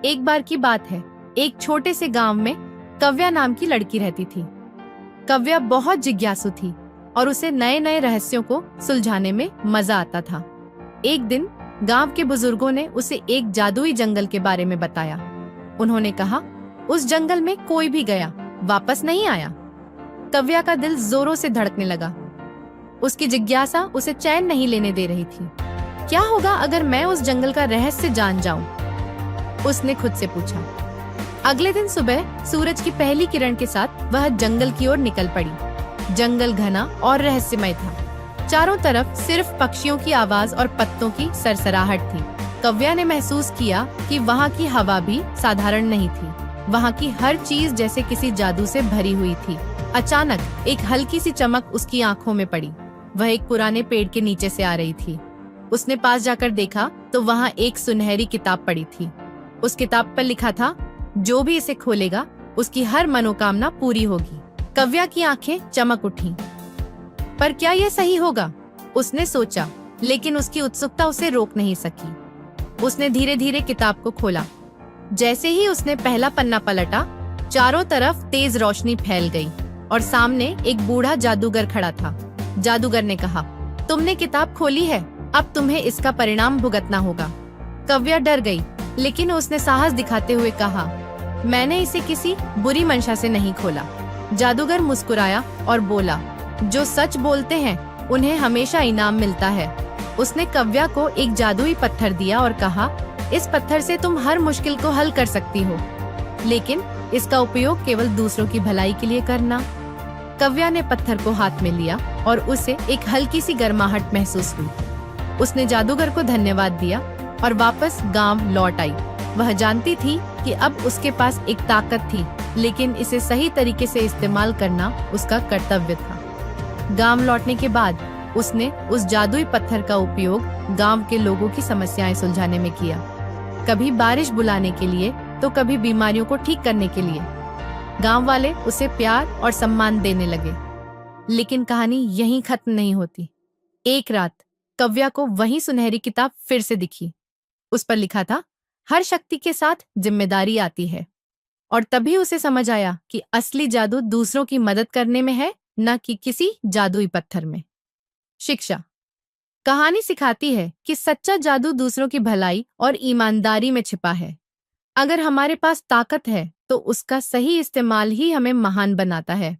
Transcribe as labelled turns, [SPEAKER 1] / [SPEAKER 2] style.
[SPEAKER 1] एक बार की बात है, एक छोटे से गांव में कव्या नाम की लड़की रहती थी। कव्या बहुत जिज्ञासु थी और उसे नए नए रहस्यों को सुलझाने में मजा आता था। एक दिन गांव के बुजुर्गों ने उसे एक जादुई जंगल के बारे में बताया। उन्होंने कहा, उस जंगल में कोई भी गया वापस नहीं आया। कव्या का दिल जोरों से धड़कने लगा। उसकी जिज्ञासा उसे चैन नहीं लेने दे रही थी। क्या होगा अगर मैं उस जंगल का रहस्य जान जाऊं? उसने खुद से पूछा। अगले दिन सुबह सूरज की पहली किरण के साथ वह जंगल की ओर निकल पड़ी। जंगल घना और रहस्यमय था। चारों तरफ सिर्फ पक्षियों की आवाज और पत्तों की सरसराहट थी। कव्या ने महसूस किया कि वहाँ की हवा भी साधारण नहीं थी। वहाँ की हर चीज जैसे किसी जादू से भरी हुई थी। अचानक एक हल्की सी चमक उसकी आंखों में पड़ी। वह एक पुराने पेड़ के नीचे से आ रही थी। उसने पास जाकर देखा तो वहाँ एक सुनहरी किताब पड़ी थी। उस किताब पर लिखा था, जो भी इसे खोलेगा उसकी हर मनोकामना पूरी होगी। कव्या की आंखें चमक उठी। पर क्या यह सही होगा? उसने सोचा, लेकिन उसकी उत्सुकता उसे रोक नहीं सकी। उसने धीरे धीरे किताब को खोला। जैसे ही उसने पहला पन्ना पलटा, चारों तरफ तेज रोशनी फैल गई और सामने एक बूढ़ा जादूगर खड़ा था। जादूगर ने कहा, तुमने किताब खोली है, अब तुम्हें इसका परिणाम भुगतना होगा। कव्या डर गई, लेकिन उसने साहस दिखाते हुए कहा, मैंने इसे किसी बुरी मंशा से नहीं खोला। जादूगर मुस्कुराया और बोला, जो सच बोलते हैं उन्हें हमेशा इनाम मिलता है। उसने कव्या को एक जादुई पत्थर दिया और कहा, इस पत्थर से तुम हर मुश्किल को हल कर सकती हो, लेकिन इसका उपयोग केवल दूसरों की भलाई के लिए करना। कव्या ने पत्थर को हाथ में लिया और उसे एक हल्की सी गर्माहट महसूस हुई। उसने जादूगर को धन्यवाद दिया और वापस गांव लौट आई। वह जानती थी कि अब उसके पास एक ताकत थी, लेकिन इसे सही तरीके से इस्तेमाल करना उसका कर्तव्य था। गांव लौटने के बाद उसने उस जादुई पत्थर का उपयोग गांव के लोगों की समस्याएं सुलझाने में किया। कभी बारिश बुलाने के लिए तो कभी बीमारियों को ठीक करने के लिए। गांव वाले उसे प्यार और सम्मान देने लगे। लेकिन कहानी यहीं खत्म नहीं होती। एक रात कव्या को वही सुनहरी किताब फिर से दिखी। उस पर लिखा था, हर शक्ति के साथ जिम्मेदारी आती है। और तभी उसे समझ आया कि असली जादू दूसरों की मदद करने में है, न कि किसी जादुई पत्थर में। शिक्षा। कहानी सिखाती है कि सच्चा जादू दूसरों की भलाई और ईमानदारी में छिपा है। अगर हमारे पास ताकत है तो उसका सही इस्तेमाल ही हमें महान बनाता है।